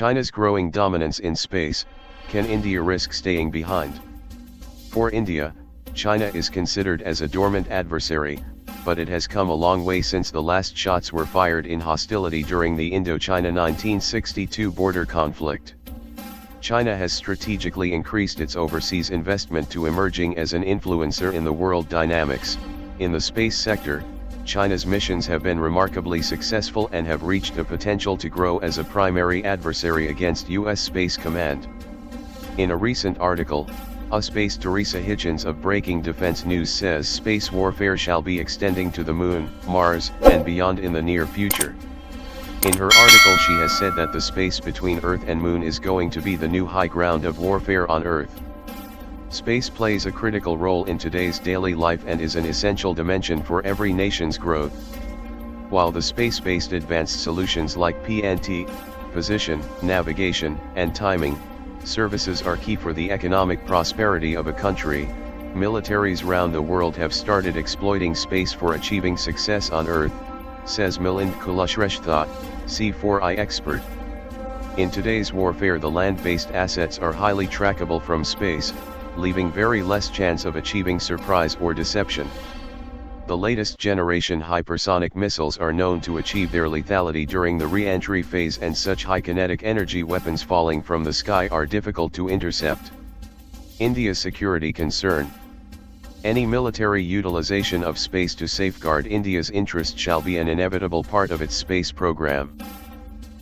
China's growing dominance in space, can India risk staying behind? For India, China is considered as a dormant adversary, but it has come a long way since the last shots were fired in hostility during the Indo-China 1962 border conflict. China has strategically increased its overseas investment to emerging as an influencer in the world dynamics. In the space sector, China's missions have been remarkably successful and have reached the potential to grow as a primary adversary against U.S. Space Command. In a recent article, Space Teresa Hitchens of Breaking Defense News says space warfare shall be extending to the Moon, Mars, and beyond in the near future. In her article she has said that the space between Earth and Moon is going to be the new high ground of warfare on Earth. Space plays a critical role in today's daily life and is an essential dimension for every nation's growth. While the space-based advanced solutions like PNT, position, navigation, and timing, services are key for the economic prosperity of a country, militaries around the world have started exploiting space for achieving success on Earth, says Milind Kulashrestha, C4I expert. In today's warfare the land-based assets are highly trackable from space, leaving very less chance of achieving surprise or deception. The latest generation hypersonic missiles are known to achieve their lethality during the re-entry phase, and such high kinetic energy weapons falling from the sky are difficult to intercept. India's security concern. Any military utilization of space to safeguard India's interest shall be an inevitable part of its space program.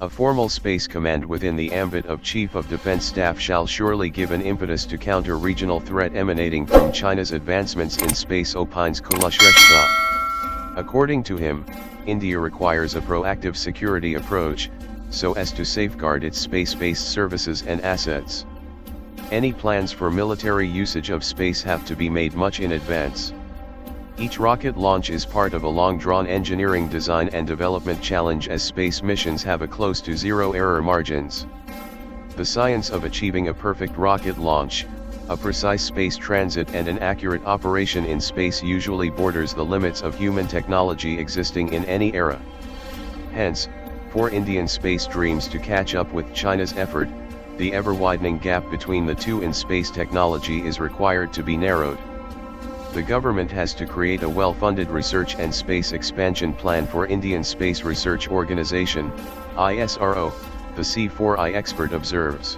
A formal space command within the ambit of Chief of Defense Staff shall surely give an impetus to counter regional threat emanating from China's advancements in space, opines Kulashrestha. According to him, India requires a proactive security approach, so as to safeguard its space-based services and assets. Any plans for military usage of space have to be made much in advance. Each rocket launch is part of a long-drawn engineering design and development challenge, as space missions have a close to zero error margins. The science of achieving a perfect rocket launch, a precise space transit and an accurate operation in space usually borders the limits of human technology existing in any era. Hence, for Indian space dreams to catch up with China's effort, the ever-widening gap between the two in space technology is required to be narrowed. The government has to create a well-funded research and space expansion plan for Indian Space Research Organisation, ISRO, the C4I expert observes.